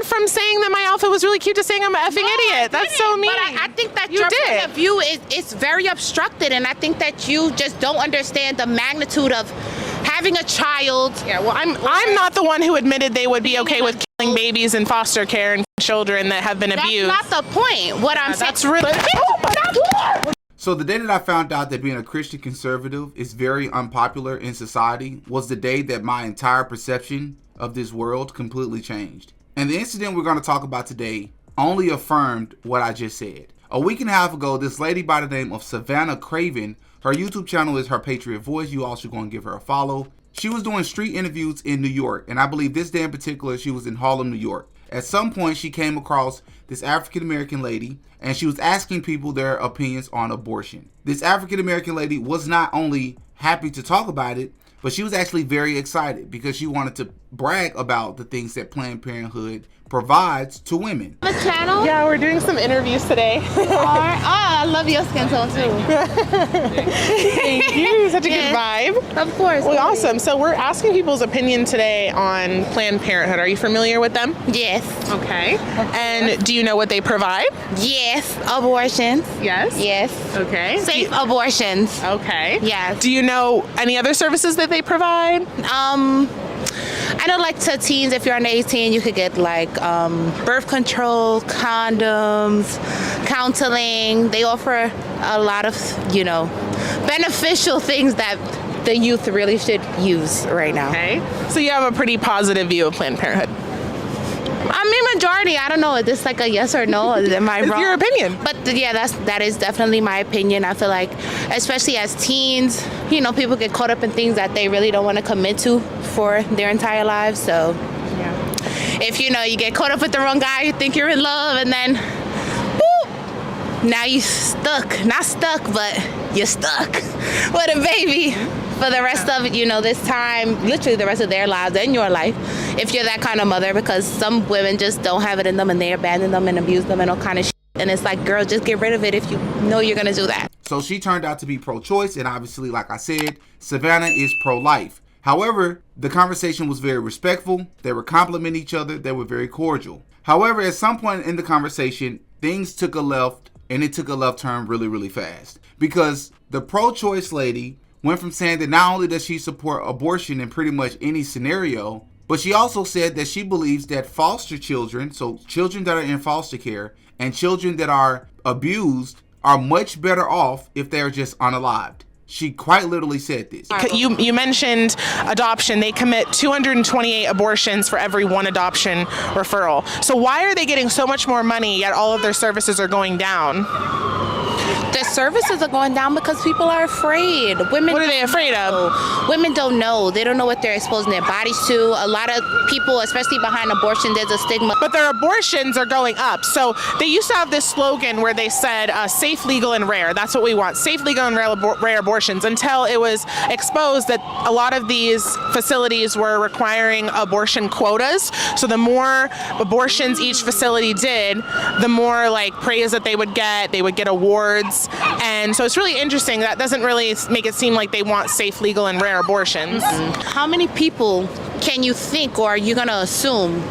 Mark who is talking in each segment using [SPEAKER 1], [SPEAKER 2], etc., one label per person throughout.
[SPEAKER 1] went from saying that my outfit was really cute to saying I'm an effing idiot. That's so mean.
[SPEAKER 2] But I think that your point of view is very obstructed, and I think that you just don't understand the magnitude of having a child.
[SPEAKER 1] Yeah, well, I'm not the one who admitted they would be okay with killing babies in foster care and children that have been abused.
[SPEAKER 2] That's not the point. What I'm saying.
[SPEAKER 1] That's really.
[SPEAKER 3] So the day that I found out that being a Christian conservative is very unpopular in society was the day that my entire perception of this world completely changed. And the incident we're going to talk about today only affirmed what I just said. A week and a half ago, this lady by the name of Savannah Craven, her YouTube channel is Her Patriot Voice. You all should go and give her a follow. She was doing street interviews in New York, and I believe this day in particular, she was in Harlem, New York. At some point, she came across this African-American lady, and she was asking people their opinions on abortion. This African-American lady was not only happy to talk about it, but she was actually very excited because she wanted to brag about the things that Planned Parenthood provides to women.
[SPEAKER 2] The channel?
[SPEAKER 1] Yeah, we're doing some interviews today.
[SPEAKER 2] I love your skin tone too.
[SPEAKER 1] Thank you. Such a good vibe.
[SPEAKER 2] Of course.
[SPEAKER 1] Well, awesome. So we're asking people's opinion today on Planned Parenthood. Are you familiar with them?
[SPEAKER 2] Yes.
[SPEAKER 1] Okay. And do you know what they provide?
[SPEAKER 2] Yes. Abortions.
[SPEAKER 1] Yes.
[SPEAKER 2] Yes.
[SPEAKER 1] Okay.
[SPEAKER 2] Safe abortions.
[SPEAKER 1] Okay.
[SPEAKER 2] Yes.
[SPEAKER 1] Do you know any other services that they provide?
[SPEAKER 2] I know, like, to teens, if you're under 18, you could get like birth control, condoms, counseling. They offer a lot of, beneficial things that the youth really should use right now.
[SPEAKER 1] Okay. So you have a pretty positive view of Planned Parenthood.
[SPEAKER 2] I mean, majority. I don't know. Is this like a yes or no? Am I wrong?
[SPEAKER 1] It's your opinion.
[SPEAKER 2] But yeah, that is definitely my opinion. I feel like, especially as teens, people get caught up in things that they really don't want to commit to for their entire lives. So if you get caught up with the wrong guy, you think you're in love, and then boop, now you stuck. Not stuck, but you're stuck with a baby for the rest of this time, literally the rest of their lives and your life, if you're that kind of mother, because some women just don't have it in them and they abandon them and abuse them and all kind of shit. And it's like, girl, just get rid of it if you know you're gonna do that.
[SPEAKER 3] So she turned out to be pro-choice, and obviously, like I said, Savannah is pro-life. However, the conversation was very respectful. They were complimenting each other. They were very cordial. However, at some point in the conversation, things took a left, and it took a left turn really, really fast. Because the pro-choice lady went from saying that not only does she support abortion in pretty much any scenario, but she also said that she believes that foster children, so children that are in foster care and children that are abused, are much better off if they're just unalived. She quite literally said this.
[SPEAKER 1] You mentioned adoption. They commit 228 abortions for every one adoption referral. So why are they getting so much more money yet all of their services are going down?
[SPEAKER 2] The services are going down because people are afraid. Women.
[SPEAKER 1] What are they afraid of?
[SPEAKER 2] Women don't know. They don't know what they're exposing their bodies to. A lot of people, especially behind abortion, there's a stigma.
[SPEAKER 1] But their abortions are going up. So they used to have this slogan where they said safe, legal, and rare. That's what we want. Safe, legal, and rare abortions, until it was exposed that a lot of these facilities were requiring abortion quotas. So the more abortions each facility did, the more praise that they would get. They would get awards. And so it's really interesting. That doesn't really make it seem like they want safe, legal, and rare abortions.
[SPEAKER 2] How many people can you think, or are you going to assume,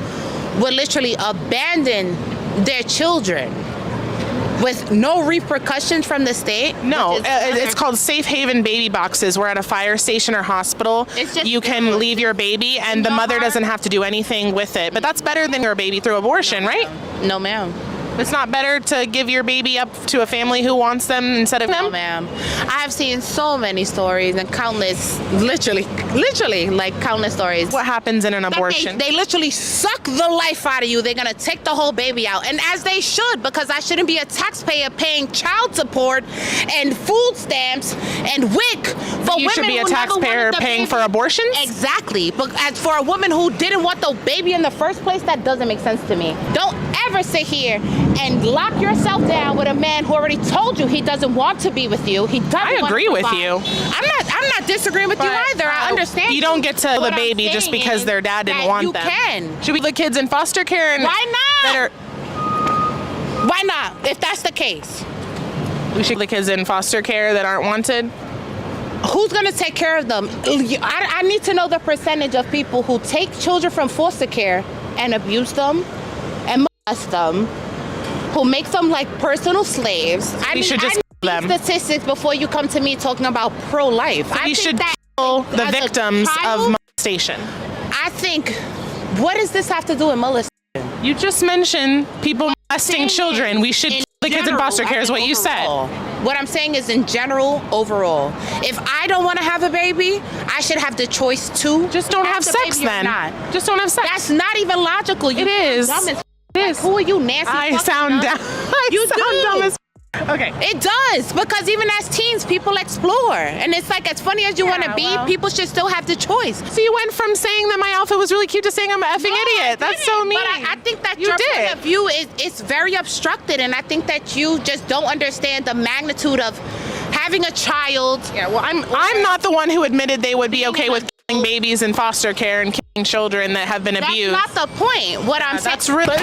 [SPEAKER 2] would literally abandon their children with no repercussions from the state?
[SPEAKER 1] No, it's called safe haven baby boxes, where at a fire station or hospital, you can leave your baby and the mother doesn't have to do anything with it. But that's better than your baby through abortion, right?
[SPEAKER 2] No, ma'am.
[SPEAKER 1] It's not better to give your baby up to a family who wants them instead of them?
[SPEAKER 2] No, ma'am. I have seen so many stories and countless, literally, countless stories.
[SPEAKER 1] What happens in an abortion?
[SPEAKER 2] They literally suck the life out of you. They're going to take the whole baby out. And as they should, because I shouldn't be a taxpayer paying child support and food stamps and WIC for
[SPEAKER 1] you
[SPEAKER 2] women
[SPEAKER 1] should be a
[SPEAKER 2] who never
[SPEAKER 1] taxpayer
[SPEAKER 2] wanted the
[SPEAKER 1] paying
[SPEAKER 2] baby.
[SPEAKER 1] For abortions?
[SPEAKER 2] Exactly. But as for a woman who didn't want the baby in the first place, that doesn't make sense to me. Don't ever sit here and lock yourself down with a man who already told you he doesn't want to be with you. He doesn't.
[SPEAKER 1] I agree with you.
[SPEAKER 2] I'm not disagreeing with you either. I understand.
[SPEAKER 1] You don't get to the baby just because their dad didn't want them.
[SPEAKER 2] You can.
[SPEAKER 1] Should we put kids in foster care? And
[SPEAKER 2] why not? Why not? If that's the case,
[SPEAKER 1] we should put the kids in foster care that aren't wanted.
[SPEAKER 2] Who's going to take care of them? I need to know the percentage of people who take children from foster care and abuse them molest them, who make them like personal slaves.
[SPEAKER 1] We should just
[SPEAKER 2] I
[SPEAKER 1] them.
[SPEAKER 2] need statistics before you come to me talking about pro-life.
[SPEAKER 1] We should kill the victims of molestation.
[SPEAKER 2] I think, what does this have to do with molestation?
[SPEAKER 1] You just mentioned people molesting children. We should kill the kids in foster care is what you said.
[SPEAKER 2] What I'm saying is in general, overall. If I don't want to have a baby, I should have the choice to.
[SPEAKER 1] Just don't have sex then. Just don't have sex.
[SPEAKER 2] That's not even logical.
[SPEAKER 1] It is.
[SPEAKER 2] It is. Who are you, Nancy?
[SPEAKER 1] I sound dumb.
[SPEAKER 2] You
[SPEAKER 1] sound dumb as okay.
[SPEAKER 2] It does, because even as teens, people explore. And it's like, as funny as you want to be, people should still have the choice.
[SPEAKER 1] So you went from saying that my outfit was really cute to saying I'm an effing idiot. That's so mean.
[SPEAKER 2] But I think that your point of view is very obstructed, and I think that you just don't understand the magnitude of having a child.
[SPEAKER 1] Yeah, well, I'm not the one who admitted they would be okay with killing babies in foster care and killing children that have been abused.
[SPEAKER 2] That's not the point. What I'm saying.
[SPEAKER 1] That's really.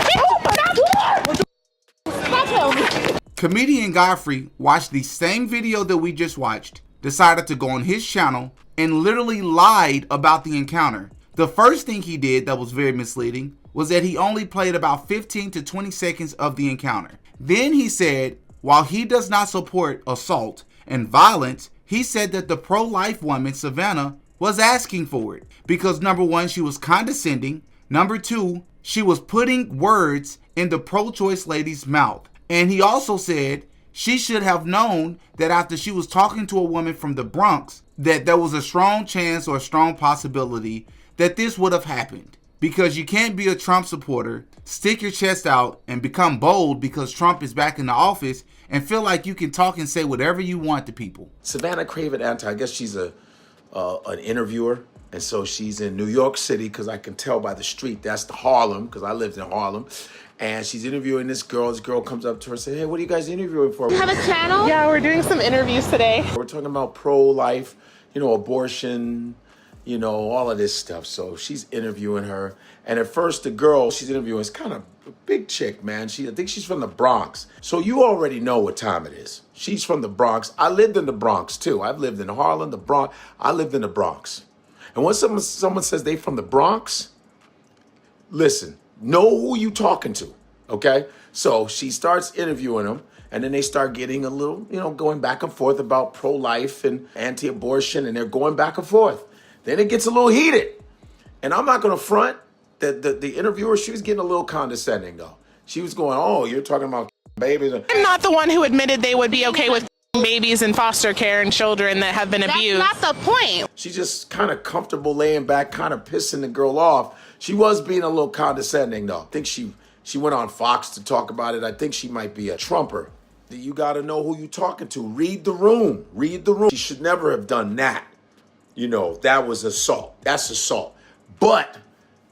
[SPEAKER 3] Comedian Godfrey watched the same video that we just watched, decided to go on his channel, and literally lied about the encounter. The first thing he did that was very misleading was that he only played about 15 to 20 seconds of the encounter. Then he said, while he does not support assault and violence, he said that the pro-life woman, Savannah, was asking for it. Because number one, she was condescending. Number two, she was putting words in the pro-choice lady's mouth. And he also said she should have known that after she was talking to a woman from the Bronx, that there was a strong chance or a strong possibility that this would have happened. Because you can't be a Trump supporter, stick your chest out, and become bold because Trump is back in the office and feel like you can talk and say whatever you want to people.
[SPEAKER 4] Savannah Craven Anti, I guess she's an interviewer. And so she's in New York City, because I can tell by the street, that's the Harlem, because I lived in Harlem. And she's interviewing this girl. This girl comes up to her and says, hey, what are you guys interviewing for?
[SPEAKER 2] You have a channel?
[SPEAKER 1] Yeah, we're doing some interviews today.
[SPEAKER 4] We're talking about pro-life, abortion, all of this stuff. So she's interviewing her. And at first, the girl she's interviewing is kind of a big chick, man. I think she's from the Bronx. So you already know what time it is. She's from the Bronx. I lived in the Bronx, too. I've lived in Harlem, the Bronx. I lived in the Bronx. And when someone says they from the Bronx, listen, know who you talking to, okay? So she starts interviewing them, and then they start getting a little, going back and forth about pro-life and anti-abortion, and they're going back and forth. Then it gets a little heated. And I'm not going to front that the interviewer, she was getting a little condescending, though. She was going, oh, you're talking about babies.
[SPEAKER 1] I'm not the one who admitted they would be okay with babies in foster care and children that have been abused.
[SPEAKER 2] That's not the point.
[SPEAKER 4] She's just kind of comfortable laying back, kind of pissing the girl off. She was being a little condescending, though. I think she went on Fox to talk about it. I think she might be a Trumper. You got to know who you're talking to. Read the room. Read the room. She should never have done that. That was assault. That's assault. But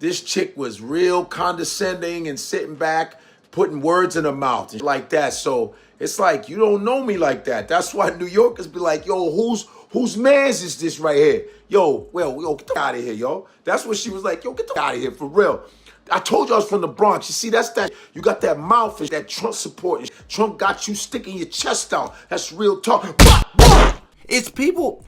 [SPEAKER 4] this chick was real condescending and sitting back, putting words in her mouth and like that. So it's like, you don't know me like that. That's why New Yorkers be like, yo, whose man's is this right here? Yo, get the out of here, yo. That's what she was like, yo, get the out of here, for real. I told you I was from the Bronx. You see, that's that, you got that mouth, that Trump support. Trump got you sticking your chest out. That's real talk.
[SPEAKER 3] It's people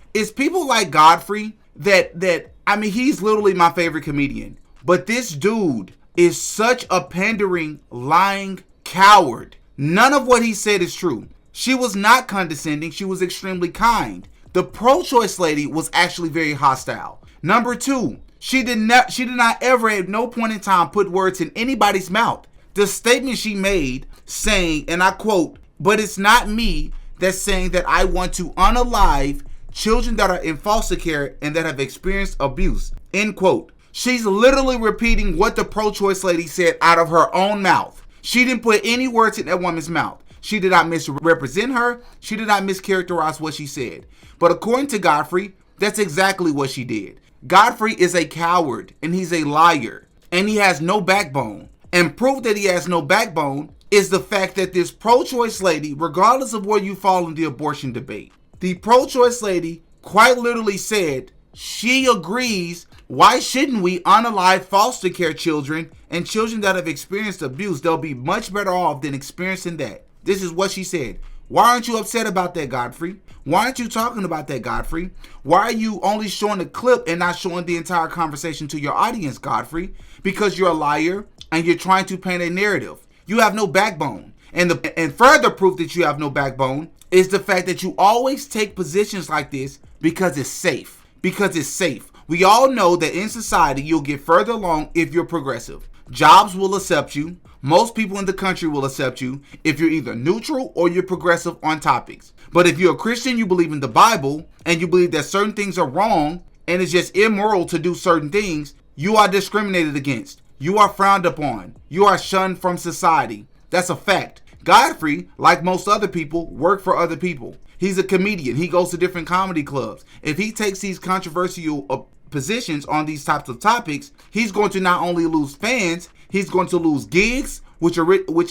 [SPEAKER 3] like Godfrey that I mean, he's literally my favorite comedian. But this dude is such a pandering, lying coward. None of what he said is true. She was not condescending. She was extremely kind. The pro-choice lady was actually very hostile. Number two, she did not ever at no point in time put words in anybody's mouth. The statement she made saying, and I quote, but it's not me that's saying that I want to unalive children that are in foster care and that have experienced abuse, end quote. She's literally repeating what the pro-choice lady said out of her own mouth. She didn't put any words in that woman's mouth. She did not misrepresent her. She did not mischaracterize what she said. But according to Godfrey, that's exactly what she did. Godfrey is a coward and he's a liar and he has no backbone. And proof that he has no backbone is the fact that this pro-choice lady, regardless of where you fall in the abortion debate, the pro-choice lady quite literally said she agrees. Why shouldn't we unalive foster care children and children that have experienced abuse? They'll be much better off than experiencing that. This is what she said. Why aren't you upset about that, Godfrey? Why aren't you talking about that, Godfrey? Why are you only showing the clip and not showing the entire conversation to your audience, Godfrey? Because you're a liar and you're trying to paint a narrative. You have no backbone. And further proof that you have no backbone is the fact that you always take positions like this because it's safe. Because it's safe. We all know that in society, you'll get further along if you're progressive. Jobs will accept you. Most people in the country will accept you if you're either neutral or you're progressive on topics. But if you're a Christian, you believe in the Bible, and you believe that certain things are wrong, and it's just immoral to do certain things, you are discriminated against. You are frowned upon. You are shunned from society. That's a fact. Godfrey, like most other people, work for other people. He's a comedian. He goes to different comedy clubs. If he takes these controversial positions on these types of topics, he's going to not only lose fans, he's going to lose gigs, which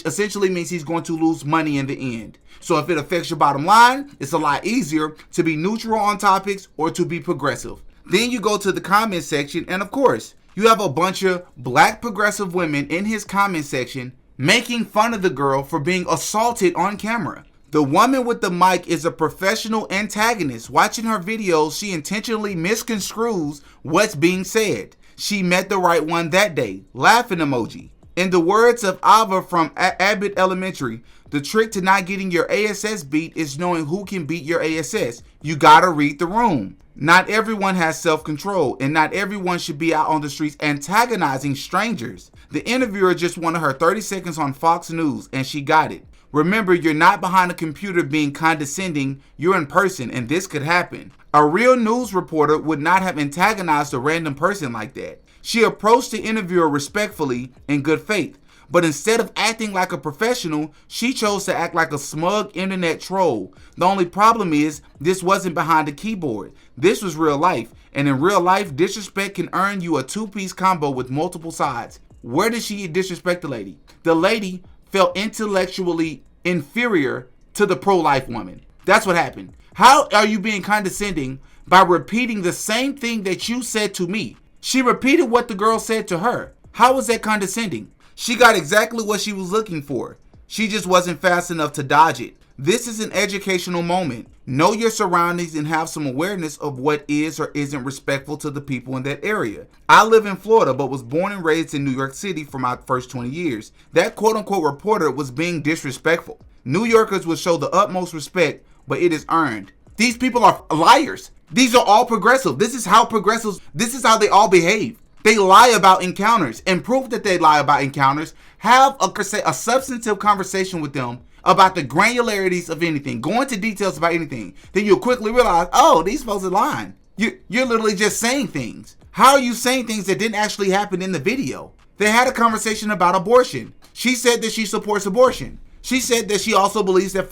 [SPEAKER 3] essentially means he's going to lose money in the end. So if it affects your bottom line, it's a lot easier to be neutral on topics or to be progressive. Then you go to the comment section, and of course, you have a bunch of black progressive women in his comment section making fun of the girl for being assaulted on camera. The woman with the mic is a professional antagonist. Watching her videos, she intentionally misconstrues what's being said. She met the right one that day. Laughing emoji. In the words of Ava from Abbott Elementary, the trick to not getting your ASS beat is knowing who can beat your ASS. You gotta read the room. Not everyone has self-control, and not everyone should be out on the streets antagonizing strangers. The interviewer just wanted her 30 seconds on Fox News, and she got it. Remember, you're not behind a computer being condescending, you're in person, and this could happen. A real news reporter would not have antagonized a random person like that. She approached the interviewer respectfully in good faith, but instead of acting like a professional, she chose to act like a smug internet troll. The only problem is, this wasn't behind a keyboard. This was real life, and in real life, disrespect can earn you a two-piece combo with multiple sides. Where did she disrespect the lady? The lady felt intellectually inferior to the pro-life woman. That's what happened. How are you being condescending by repeating the same thing that you said to me? She repeated what the girl said to her. How was that condescending? She got exactly what she was looking for. She just wasn't fast enough to dodge it. This is an educational moment. Know your surroundings and have some awareness of what is or isn't respectful to the people in that area. I live in Florida, but was born and raised in New York City for my first 20 years. That quote-unquote reporter was being disrespectful. New Yorkers will show the utmost respect, but it is earned. These people are liars. These are all progressive. This is how they all behave. They lie about encounters, and proof that they lie about encounters, have a substantive conversation with them about the granularities of anything, go into details about anything. Then you'll quickly realize, oh, these folks are lying. You're literally just saying things. How are you saying things that didn't actually happen in the video? They had a conversation about abortion. She said that she supports abortion. She said that she also believes that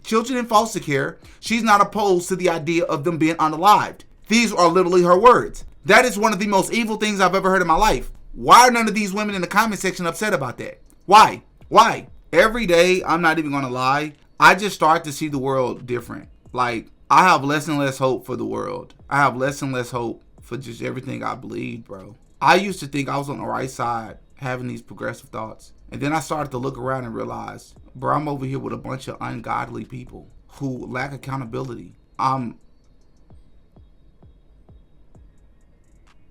[SPEAKER 3] children in foster care, she's not opposed to the idea of them being unalived. These are literally her words. That is one of the most evil things I've ever heard in my life. Why are none of these women in the comment section upset about that? Why? Why? Every day, I'm not even going to lie, I just start to see the world different. Like, I have less and less hope for the world. I have less and less hope for just everything I believe, bro. I used to think I was on the right side having these progressive thoughts. And then I started to look around and realize, bro, I'm over here with a bunch of ungodly people who lack accountability. I'm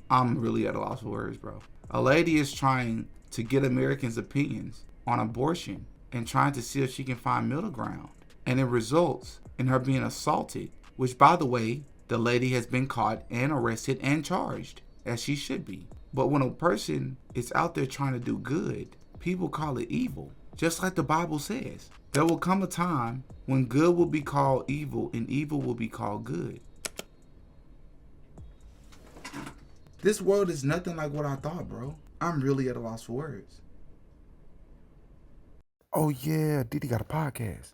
[SPEAKER 3] really at a loss for words, bro. A lady is trying to get Americans' opinions on abortion and trying to see if she can find middle ground. And it results in her being assaulted, which, by the way, the lady has been caught and arrested and charged, as she should be. But when a person is out there trying to do good, people call it evil. Just like the Bible says, there will come a time when good will be called evil and evil will be called good. This world is nothing like what I thought, bro. I'm really at a loss for words.
[SPEAKER 5] Oh yeah, Diddy got a podcast.